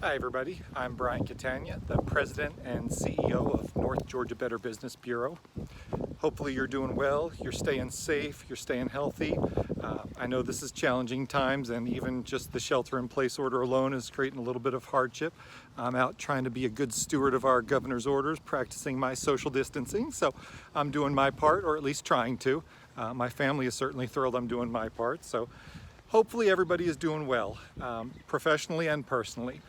Hi everybody, I'm Brian Catania, the President and CEO of North Georgia Better Business Bureau. Hopefully you're doing well, you're staying safe, you're staying healthy. I know this is challenging times, and even just the shelter-in-place order alone is creating a little bit of hardship. I'm out trying to be a good steward of our governor's orders, practicing my social distancing, so I'm doing my part, or at least trying to. My family is certainly thrilled I'm doing my part, so hopefully everybody is doing well, professionally and personally.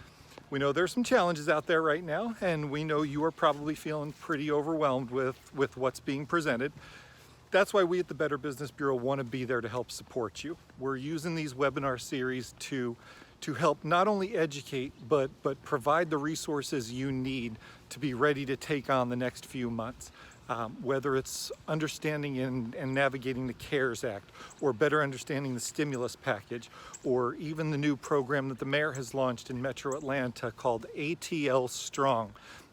We know there's some challenges out there right now, and we know you are probably feeling pretty overwhelmed with what's being presented. That's why we at the Better Business Bureau want to be there to help support you. We're using these webinar series to help not only educate, but provide the resources you need to be ready to take on the next few months. Whether it's understanding and navigating the CARES Act, or better understanding the stimulus package, or even the new program that the mayor has launched in Metro Atlanta called ATL Strong,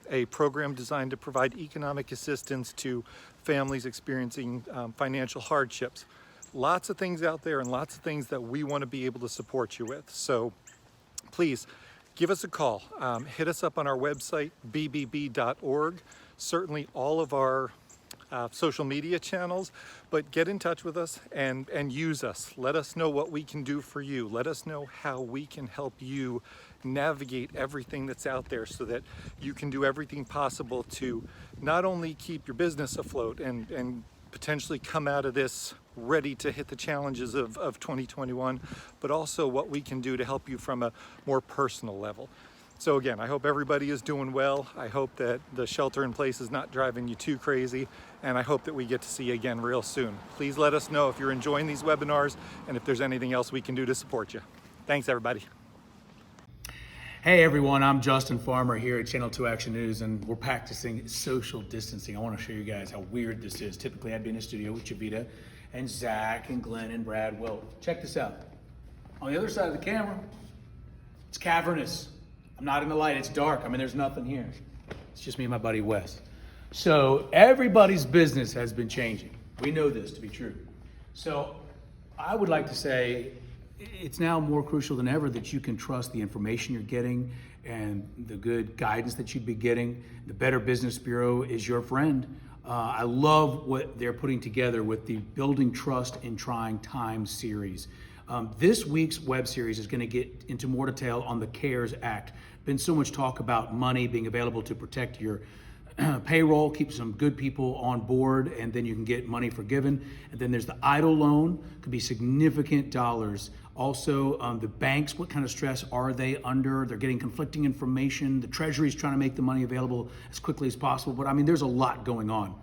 a program designed to provide economic assistance to families experiencing financial hardships. Lots of things out there and lots of things that we want to be able to support you with. So please give us a call. Hit us up on our website, bbb.org. Certainly all of our social media channels, but get in touch with us and use us. Let us know what we can do for you. Let us know how we can help you navigate everything that's out there so that you can do everything possible to not only keep your business afloat and potentially come out of this ready to hit the challenges of 2021, but also what we can do to help you from a more personal level. So again, I hope everybody is doing well. I hope that the shelter in place is not driving you too crazy, and I hope that we get to see you again real soon. Please let us know if you're enjoying these webinars and if there's anything else we can do to support you. Thanks, everybody. Hey everyone, I'm Justin Farmer here at Channel 2 Action News, and we're practicing social distancing. I want to show you guys how weird this is. Typically I'd be in a studio with Javita and Zach and Glenn and Brad. Well, check this out. On the other side of the camera, it's cavernous. I'm not in the light, it's dark. I mean, there's nothing here. It's just me and my buddy Wes. So everybody's business has been changing. We know this to be true. So I would like to say it's now more crucial than ever that you can trust the information you're getting and the good guidance that you'd be getting. The Better Business Bureau is your friend. I love what they're putting together with the Building Trust in Trying Times series. This week's web series is going to get into more detail on the CARES Act. Been so much talk about money being available to protect your payroll, keep some good people on board, and then you can get money forgiven. And then there's the EIDL loan, could be significant dollars. Also, the banks, what kind of stress are they under? They're getting conflicting information. The Treasury's trying to make the money available as quickly as possible. But I mean, there's a lot going on.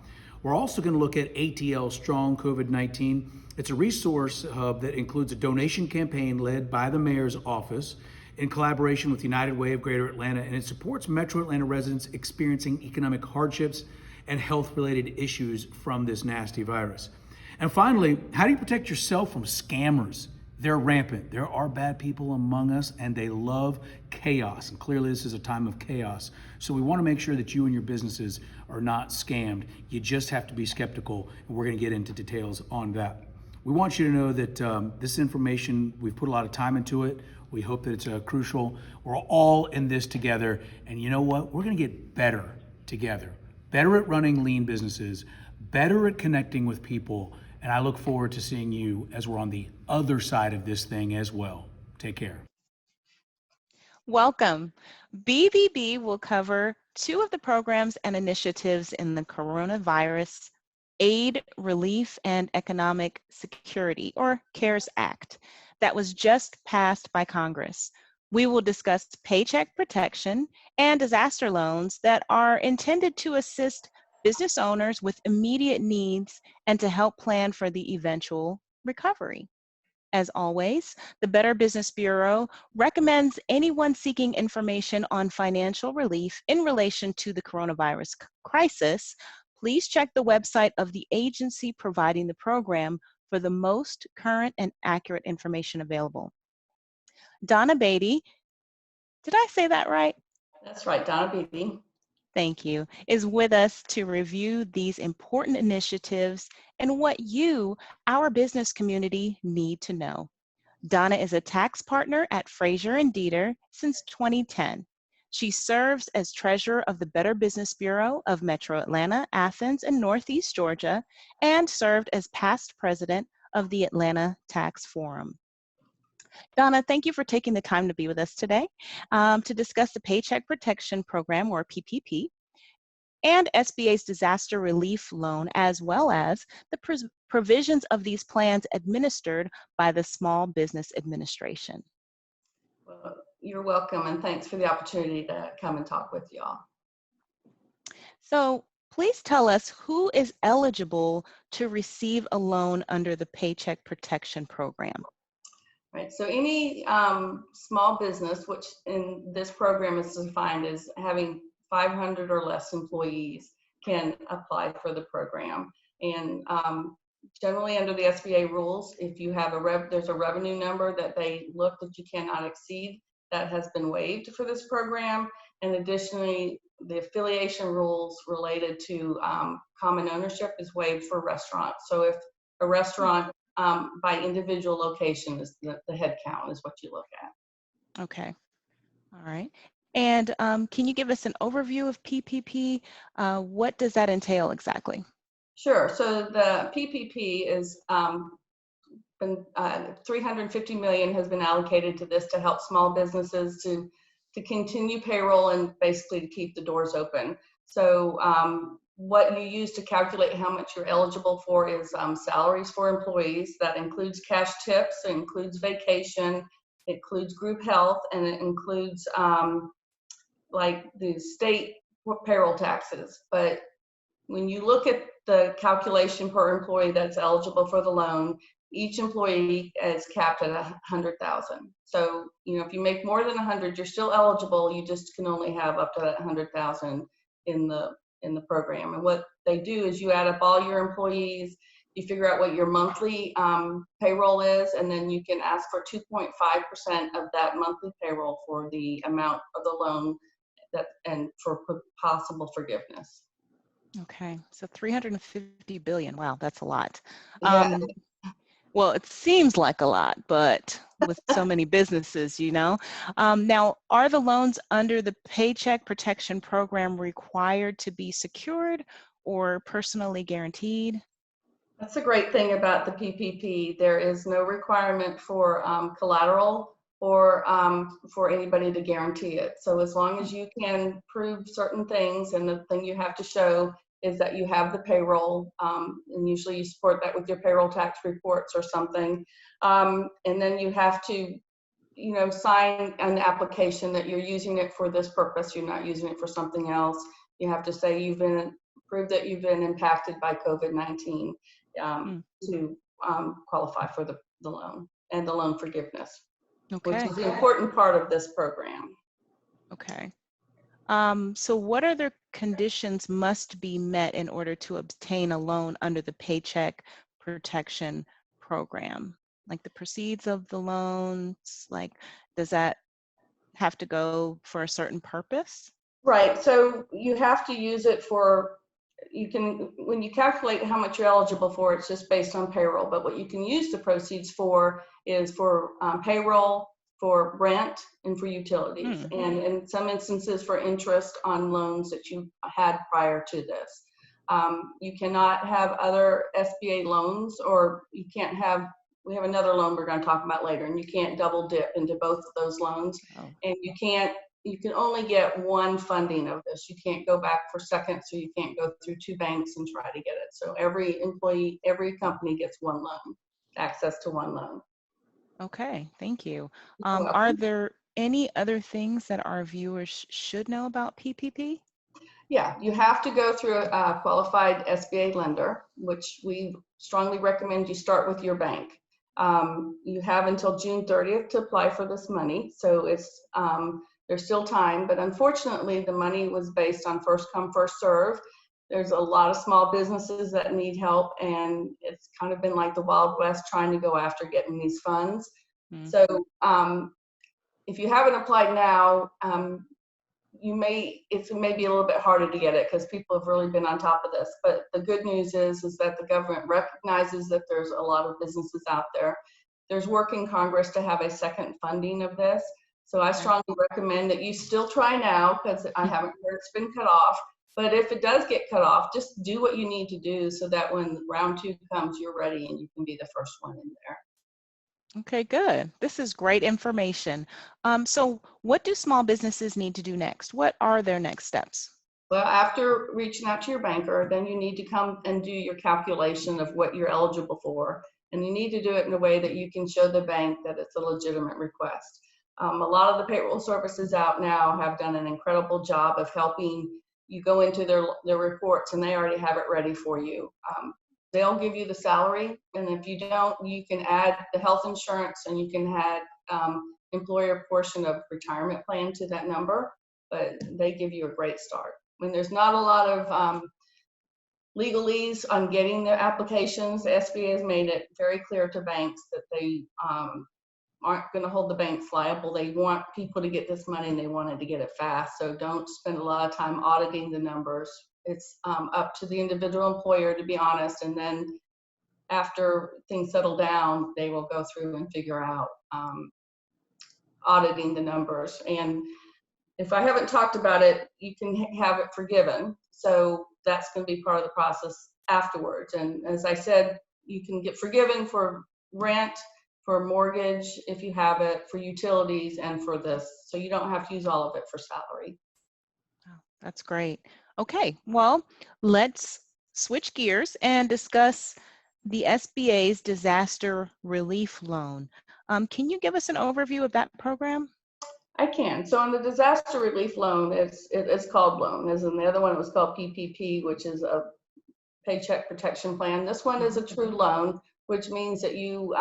We're also going to look at ATL Strong COVID-19. It's a resource hub that includes a donation campaign led by the mayor's office in collaboration with United Way of Greater Atlanta, and it supports Metro Atlanta residents experiencing economic hardships and health-related issues from this nasty virus. And finally, how do you protect yourself from scammers? They're rampant. There are bad people among us, and they love chaos. And clearly this is a time of chaos. So we want to make sure that you and your businesses are not scammed. You just have to be skeptical, and we're going to get into details on that. We want you to know that this information, we've put a lot of time into it. We hope that it's crucial. We're all in this together. And you know what? We're going to get better together. Better at running lean businesses, better at connecting with people. And I look forward to seeing you as we're on the other side of this thing as well. Take care. Welcome. BBB will cover two of the programs and initiatives in the Coronavirus Aid, Relief, and Economic Security, or CARES Act, that was just passed by Congress. We will discuss paycheck protection and disaster loans that are intended to assist business owners with immediate needs and to help plan for the eventual recovery. As always, the Better Business Bureau recommends anyone seeking information on financial relief in relation to the coronavirus crisis, please check the website of the agency providing the program for the most current and accurate information available. Donna Beatty, did I say that right? That's right, Donna Beatty. Thank you, is with us to review these important initiatives and what you, our business community, need to know. Donna is a tax partner at Frazier and Dieter since 2010. She serves as treasurer of the Better Business Bureau of Metro Atlanta, Athens, and Northeast Georgia, and served as past president of the Atlanta Tax Forum. Donna, thank you for taking the time to be with us today to discuss the Paycheck Protection Program, or PPP, and SBA's disaster relief loan, as well as the provisions of these plans administered by the Small Business Administration. Well, you're welcome, and thanks for the opportunity to come and talk with y'all. So please tell us who is eligible to receive a loan under the Paycheck Protection Program. Right, so any small business, which in this program is defined as having 500 or less employees, can apply for the program. And generally under the SBA rules, if you have there's a revenue number that they look that you cannot exceed, that has been waived for this program. And additionally, the affiliation rules related to common ownership is waived for restaurants. So if a restaurant by individual location is the head count is what you look at. Okay, all right. And can you give us an overview of PPP? What does that entail exactly? Sure. So the PPP is been $350 million has been allocated to this to help small businesses to continue payroll and basically to keep the doors open. So what you use to calculate how much you're eligible for is salaries for employees. That includes cash tips, it includes vacation, it includes group health, and it includes like the state payroll taxes. But when you look at the calculation per employee that's eligible for the loan, each employee is capped at 100,000. So, you know, if you make more than 100, you're still eligible. You just can only have up to that 100,000 in the program. And what they do is you add up all your employees, you figure out what your monthly payroll is, and then you can ask for 2.5% of that monthly payroll for the amount of the loan and for possible forgiveness. Okay, so 350 billion. Wow, that's a lot. Yeah. Well, it seems like a lot, but with so many businesses, you know. Now, are the loans under the Paycheck Protection Program required to be secured or personally guaranteed? That's a great thing about the PPP. There is no requirement for collateral or for anybody to guarantee it. So as long as you can prove certain things, and the thing you have to show is that you have the payroll, and usually you support that with your payroll tax reports or something. And then you have to, you know, sign an application that you're using it for this purpose. You're not using it for something else. You have to say prove that you've been impacted by COVID-19 to qualify for the loan and the loan forgiveness, Okay. which is the important part of this program. Okay. So what other conditions must be met in order to obtain a loan under the Paycheck Protection Program? Like the proceeds of the loans, like does that have to go for a certain purpose? Right, so you have to use it for, when you calculate how much you're eligible for, it's just based on payroll, but what you can use the proceeds for is for payroll, for rent, and for utilities, and in some instances for interest on loans that you had prior to this. You cannot have other SBA loans, or you can't have, we have another loan we're going to talk about later, and you can't double dip into both of those loans. Oh. And you can only get one funding of this. You can't go back for seconds, so you can't go through two banks and try to get it. So every employee, every company gets one loan, access to one loan. Okay, thank you. You're welcome. Are there any other things that our viewers should know about PPP? Yeah, you have to go through a qualified SBA lender, which we strongly recommend you start with your bank. You have until June 30th to apply for this money, so it's there's still time, but unfortunately the money was based on first come, first serve. There's a lot of small businesses that need help, and it's kind of been like the Wild West trying to go after getting these funds. So if you haven't applied now, it may be a little bit harder to get it because people have really been on top of this. But the good news is that the government recognizes that there's a lot of businesses out there. there's work in Congress to have a second funding of this. So I strongly recommend that you still try now, because I haven't heard it's been cut off. But if it does get cut off, just do what you need to do so that when round 2 comes, you're ready and you can be the first one in there. Okay, good. This is great information. So what do small businesses need to do next? What are their next steps? Well, after reaching out to your banker, then you need to come and do your calculation of what you're eligible for. And you need to do it in a way that you can show the bank that it's a legitimate request. A lot of the payroll services out now have done an incredible job of helping you go into their reports, and they already have it ready for you. They'll give you the salary, and if you don't, you can add the health insurance, and you can add employer portion of retirement plan to that number, but they give you a great start. When there's not a lot of legalese on getting their applications, the SBA has made it very clear to banks that they aren't going to hold the banks liable. They want people to get this money, and they wanted to get it fast. So don't spend a lot of time auditing the numbers. It's up to the individual employer, to be honest. And then after things settle down, they will go through and figure out auditing the numbers. And if I haven't talked about it, you can have it forgiven. So that's going to be part of the process afterwards. And as I said, you can get forgiven for rent, for mortgage, if you have it, for utilities, and for this. So you don't have to use all of it for salary. Oh, that's great. Okay, well, let's switch gears and discuss the SBA's disaster relief loan. Can you give us an overview of that program? I can. So on the disaster relief loan, it's called loan, as in the other one it was called PPP, which is a paycheck protection plan. This one is a true loan, which means that you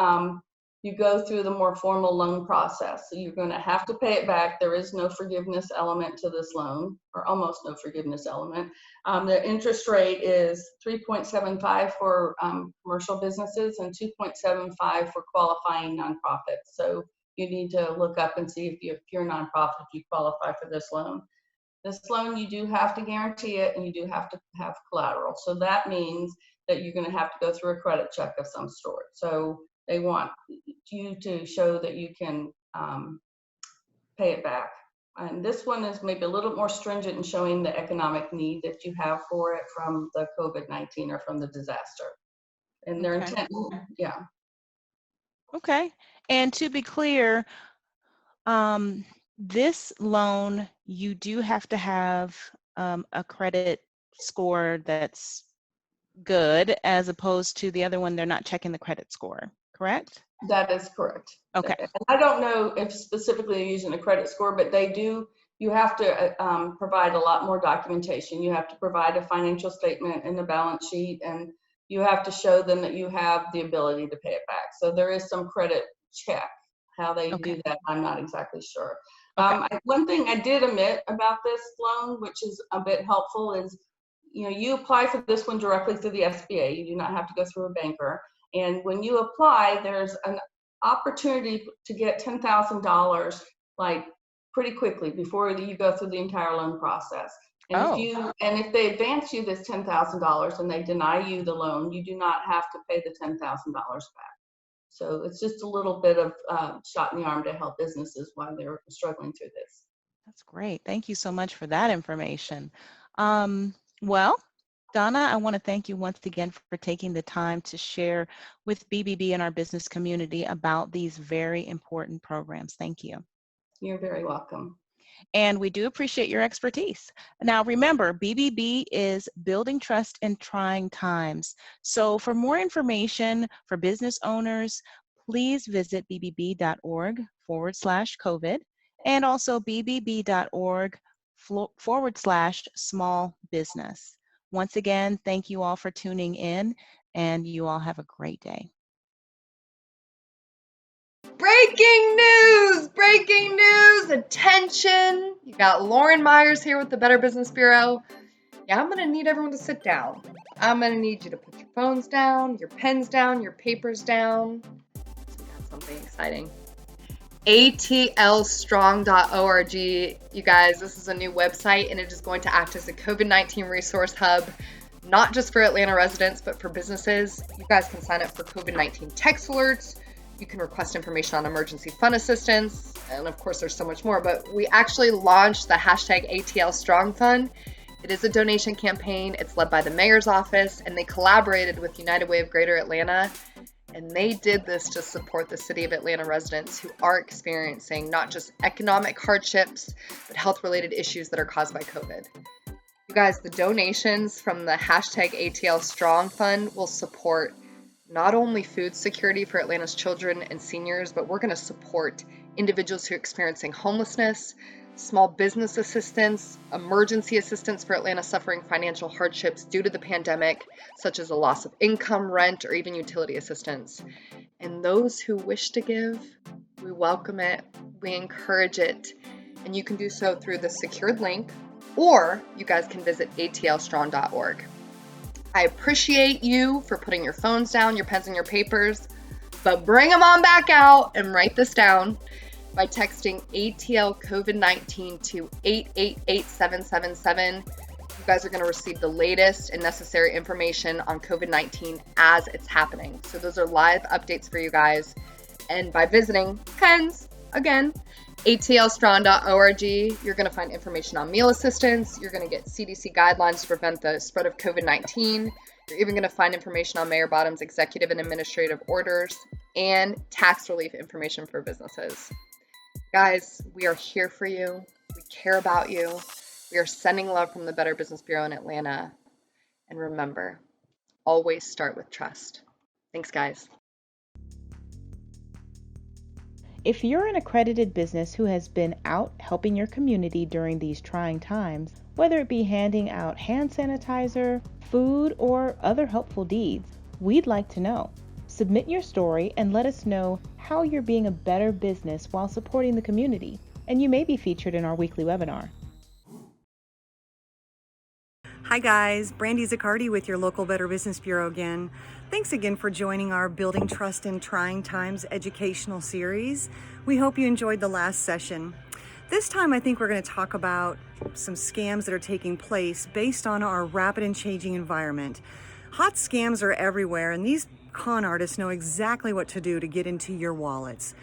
go through the more formal loan process. So you're going to have to pay it back. There is no forgiveness element to this loan, or almost no forgiveness element. The interest rate is 3.75 for commercial businesses and 2.75 for qualifying nonprofits. So you need to look up and see if you're a nonprofit, if you qualify for this loan. This loan, you do have to guarantee it, and you do have to have collateral. So that means that you're going to have to go through a credit check of some sort. So they want you to show that you can pay it back. And this one is maybe a little more stringent in showing the economic need that you have for it from the COVID-19 or from the disaster. And their intent, yeah. Okay, and to be clear, this loan, you do have to have a credit score that's good, as opposed to the other one, they're not checking the credit score, correct? That is correct. Okay. And I don't know if specifically they're using a credit score, but they do. You have to provide a lot more documentation. You have to provide a financial statement and a balance sheet, and you have to show them that you have the ability to pay it back. So there is some credit check. How they do that, I'm not exactly sure. One thing I did omit about this loan, which is a bit helpful, is you apply for this one directly through the SBA. You do not have to go through a banker. And when you apply, there's an opportunity to get $10,000 like pretty quickly before you go through the entire loan process. And if they advance you this $10,000 and they deny you the loan, you do not have to pay the $10,000 back. So it's just a little bit of shot in the arm to help businesses while they're struggling through this. That's great. Thank you so much for that information. Well, Donna, I want to thank you once again for taking the time to share with BBB and our business community about these very important programs. Thank you. You're very welcome. And we do appreciate your expertise. Now, remember, BBB is building trust in trying times. So for more information for business owners, please visit bbb.org/COVID and also bbb.org/small business. Once again, thank you all for tuning in, and you all have a great day. Breaking news! Breaking news! Attention! You got Lauren Myers here with the Better Business Bureau. Yeah, I'm going to need everyone to sit down. I'm going to need you to put your phones down, your pens down, your papers down. So we got something exciting. atlstrong.org. You guys, this is a new website, and it is going to act as a COVID-19 resource hub, not just for Atlanta residents, but for businesses. You guys can sign up for COVID-19 text alerts. You can request information on emergency fund assistance, and of course there's so much more, but we actually launched the hashtag ATL Strong Fund. It is a donation campaign. It's led by the mayor's office, and they collaborated with United Way of Greater Atlanta, and they did this to support the City of Atlanta residents who are experiencing not just economic hardships, but health-related issues that are caused by COVID. You guys, the donations from the hashtag ATL Strong Fund will support not only food security for Atlanta's children and seniors, but we're going to support individuals who are experiencing homelessness, small business assistance, emergency assistance for Atlanta suffering financial hardships due to the pandemic, such as a loss of income, rent, or even utility assistance. And those who wish to give, we welcome it, we encourage it, and you can do so through the secured link, or you guys can visit atlstrong.org. I appreciate you for putting your phones down, your pens and your papers, but bring them on back out and write this down by texting ATL COVID-19 to 888777. You guys are going to receive the latest and necessary information on COVID-19 as it's happening. So those are live updates for you guys. And by visiting pens, again, atlstrong.org, you're going to find information on meal assistance. You're going to get CDC guidelines to prevent the spread of COVID-19. You're even going to find information on Mayor Bottom's executive and administrative orders and tax relief information for businesses. Guys, we are here for you. We care about you. We are sending love from the Better Business Bureau in Atlanta. And remember, always start with trust. Thanks, guys. If you're an accredited business who has been out helping your community during these trying times, whether it be handing out hand sanitizer, food, or other helpful deeds, we'd like to know. Submit your story and let us know how you're being a better business while supporting the community, and you may be featured in our weekly webinar. Hi guys, Brandy Zaccardi with your local Better Business Bureau again. Thanks again for joining our Building Trust in Trying Times educational series. We hope you enjoyed the last session. This time I think we're going to talk about some scams that are taking place based on our rapid and changing environment. Hot scams are everywhere, and these con artists know exactly what to do to get into your wallets.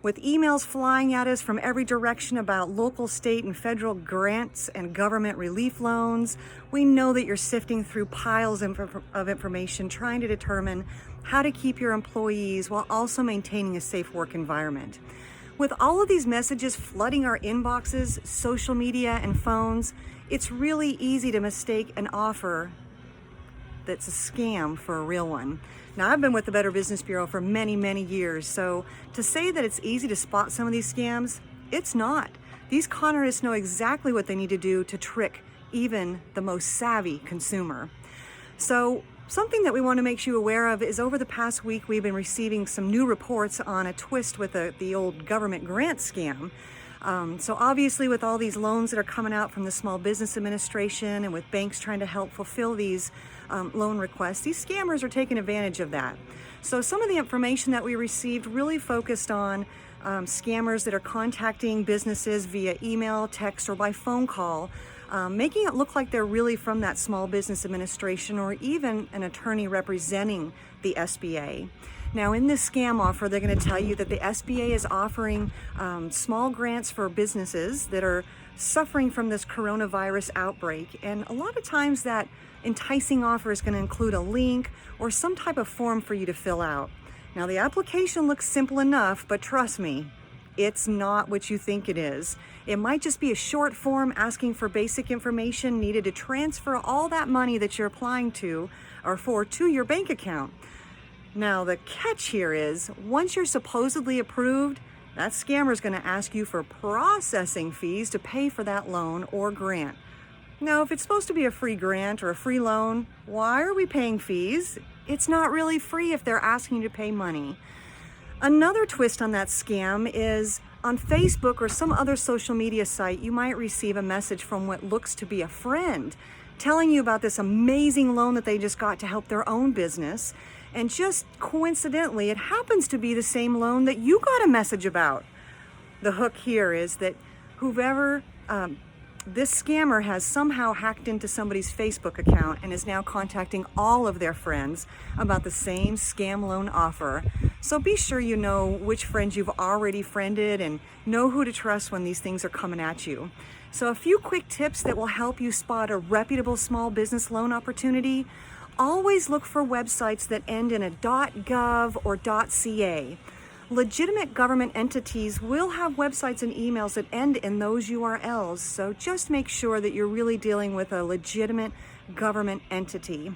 With emails flying at us from every direction about local, state, and federal grants and government relief loans, we know that you're sifting through piles of information trying to determine how to keep your employees while also maintaining a safe work environment. With all of these messages flooding our inboxes, social media, and phones, it's really easy to mistake an offer that's a scam for a real one. Now, I've been with the Better Business Bureau for many, many years, so to say that it's easy to spot some of these scams, it's not. These con artists know exactly what they need to do to trick even the most savvy consumer. So something that we want to make you aware of is over the past week, we've been receiving some new reports on a twist with the old government grant scam. So obviously with all these loans that are coming out from the Small Business Administration and with banks trying to help fulfill these loan requests, these scammers are taking advantage of that. So some of the information that we received really focused on scammers that are contacting businesses via email, text, or by phone call, making it look like they're really from that Small Business Administration or even an attorney representing the SBA. Now, in this scam offer, they're going to tell you that the SBA is offering small grants for businesses that are suffering from this coronavirus outbreak. And a lot of times that enticing offer is going to include a link or some type of form for you to fill out. Now, the application looks simple enough, but trust me, it's not what you think it is. It might just be a short form asking for basic information needed to transfer all that money that you're applying to or for to your bank account. Now, the catch here is once you're supposedly approved, that scammer is going to ask you for processing fees to pay for that loan or grant. Now, if it's supposed to be a free grant or a free loan, why are we paying fees? It's not really free if they're asking you to pay money. Another twist on that scam is on Facebook or some other social media site, you might receive a message from what looks to be a friend telling you about this amazing loan that they just got to help their own business. And just coincidentally, it happens to be the same loan that you got a message about. The hook here is that whoever this scammer has somehow hacked into somebody's Facebook account and is now contacting all of their friends about the same scam loan offer. So be sure you know which friends you've already friended and know who to trust when these things are coming at you. So a few quick tips that will help you spot a reputable small business loan opportunity. Always look for websites that end in a .gov or .ca. Legitimate government entities will have websites and emails that end in those URLs, so just make sure that you're really dealing with a legitimate government entity.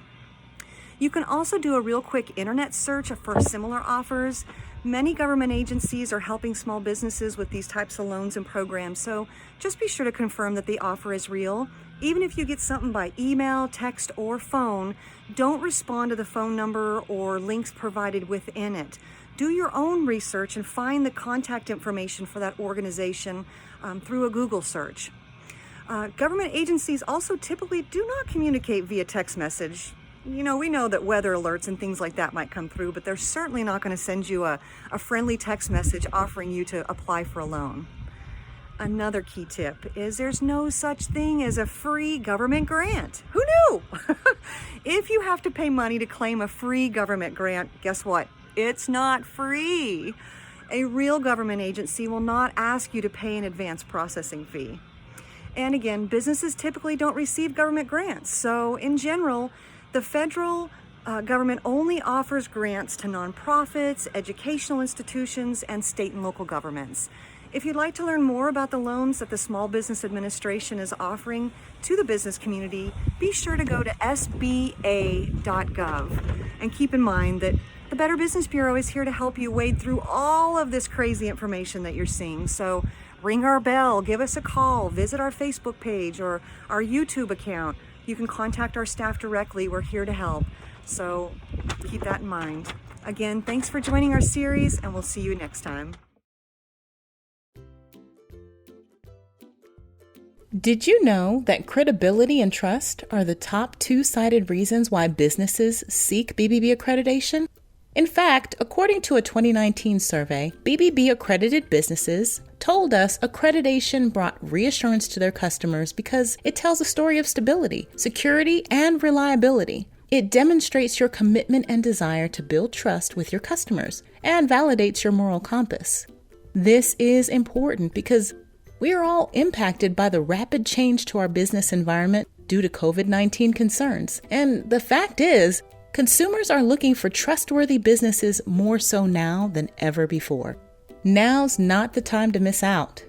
You can also do a real quick internet search for similar offers. Many government agencies are helping small businesses with these types of loans and programs, so just be sure to confirm that the offer is real. Even if you get something by email, text, or phone, don't respond to the phone number or links provided within it. Do your own research and find the contact information for that organization through a Google search. Government agencies also typically do not communicate via text message. You know, we know that weather alerts and things like that might come through, but they're certainly not going to send you a friendly text message offering you to apply for a loan. Another key tip is there's no such thing as a free government grant. Who knew? If you have to pay money to claim a free government grant, guess what? It's not free. A real government agency will not ask you to pay an advance processing fee. And again, businesses typically don't receive government grants. So in general, the federal government only offers grants to nonprofits, educational institutions, and state and local governments. If you'd like to learn more about the loans that the Small Business Administration is offering to the business community, be sure to go to sba.gov. And keep in mind that the Better Business Bureau is here to help you wade through all of this crazy information that you're seeing. So ring our bell, give us a call, visit our Facebook page or our YouTube account. You can contact our staff directly. We're here to help. So keep that in mind. Again, thanks for joining our series, and we'll see you next time. Did you know that credibility and trust are the top two cited reasons why businesses seek BBB accreditation? In fact, according to a 2019 survey, BBB accredited businesses told us accreditation brought reassurance to their customers because it tells a story of stability, security, and reliability. It demonstrates your commitment and desire to build trust with your customers and validates your moral compass. This is important because we are all impacted by the rapid change to our business environment due to COVID-19 concerns. And the fact is, consumers are looking for trustworthy businesses more so now than ever before. Now's not the time to miss out.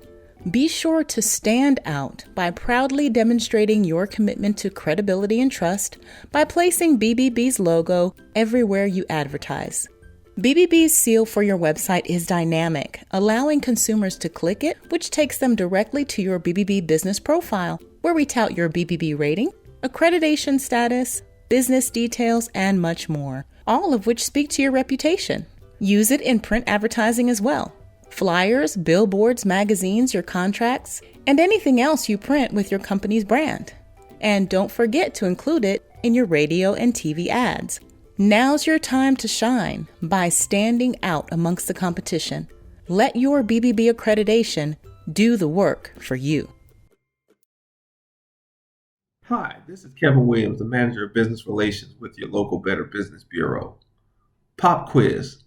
Be sure to stand out by proudly demonstrating your commitment to credibility and trust by placing BBB's logo everywhere you advertise. BBB's seal for your website is dynamic, allowing consumers to click it, which takes them directly to your BBB business profile, where we tout your BBB rating, accreditation status, business details, and much more, all of which speak to your reputation. Use it in print advertising as well. Flyers, billboards, magazines, your contracts, and anything else you print with your company's brand. And don't forget to include it in your radio and TV ads. Now's your time to shine by standing out amongst the competition. Let your BBB accreditation do the work for you. Hi, this is Kevin Williams, the Manager of Business Relations with your local Better Business Bureau. Pop quiz.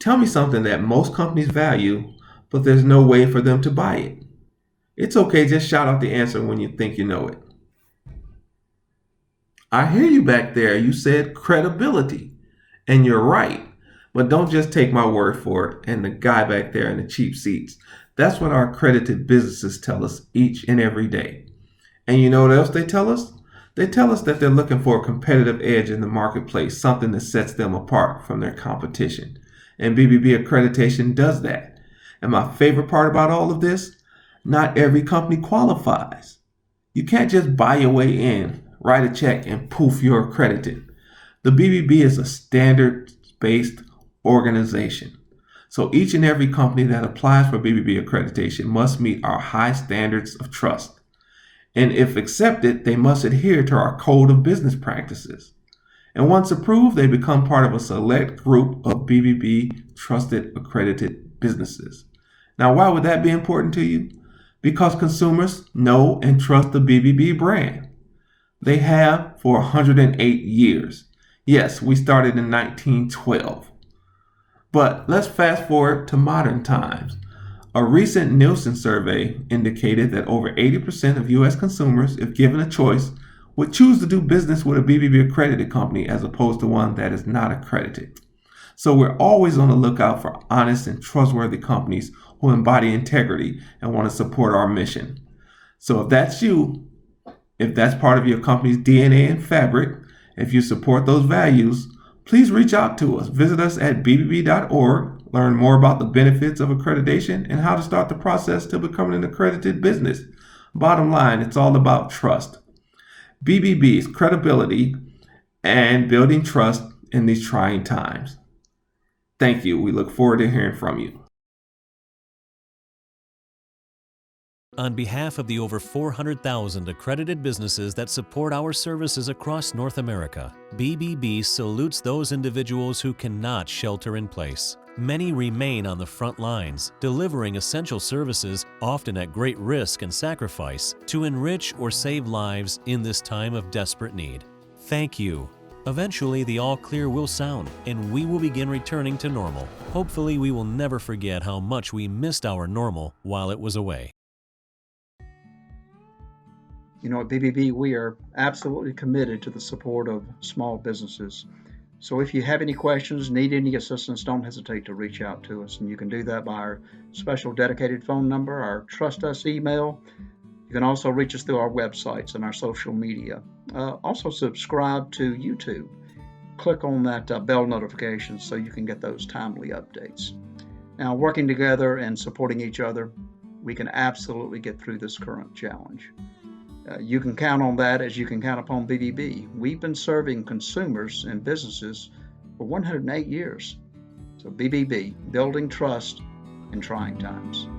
Tell me something that most companies value, but there's no way for them to buy it. It's okay, just shout out the answer when you think you know it. I hear you back there. You said credibility. And you're right. But don't just take my word for it and the guy back there in the cheap seats. That's what our accredited businesses tell us each and every day. And you know what else they tell us? They tell us that they're looking for a competitive edge in the marketplace, something that sets them apart from their competition. And BBB accreditation does that. And my favorite part about all of this, not every company qualifies. You can't just buy your way in, write a check, and poof, you're accredited. The BBB is a standards-based organization. So each and every company that applies for BBB accreditation must meet our high standards of trust. And if accepted, they must adhere to our code of business practices. And once approved, they become part of a select group of BBB trusted accredited businesses. Now, why would that be important to you? Because consumers know and trust the BBB brand. They have for 108 years. Yes, we started in 1912. But let's fast forward to modern times. A recent Nielsen survey indicated that over 80% of U.S. consumers, if given a choice, would choose to do business with a BBB accredited company as opposed to one that is not accredited. So we're always on the lookout for honest and trustworthy companies who embody integrity and want to support our mission. So if that's you, if that's part of your company's DNA and fabric, if you support those values, please reach out to us. Visit us at bbb.org, learn more about the benefits of accreditation and how to start the process to becoming an accredited business. Bottom line, it's all about trust. BBB's credibility and building trust in these trying times. Thank you. We look forward to hearing from you. On behalf of the over 400,000 accredited businesses that support our services across North America, BBB salutes those individuals who cannot shelter in place. Many remain on the front lines, delivering essential services, often at great risk and sacrifice, to enrich or save lives in this time of desperate need. Thank you. Eventually, the all clear will sound, and we will begin returning to normal. Hopefully, we will never forget how much we missed our normal while it was away. You know, at BBB, we are absolutely committed to the support of small businesses. So if you have any questions, need any assistance, don't hesitate to reach out to us. And you can do that by our special dedicated phone number, our Trust Us email. You can also reach us through our websites and our social media. Also subscribe to YouTube. Click on that bell notification so you can get those timely updates. Now, working together and supporting each other, we can absolutely get through this current challenge. You can count on that as you can count upon BBB. We've been serving consumers and businesses for 108 years. So BBB, building trust in trying times.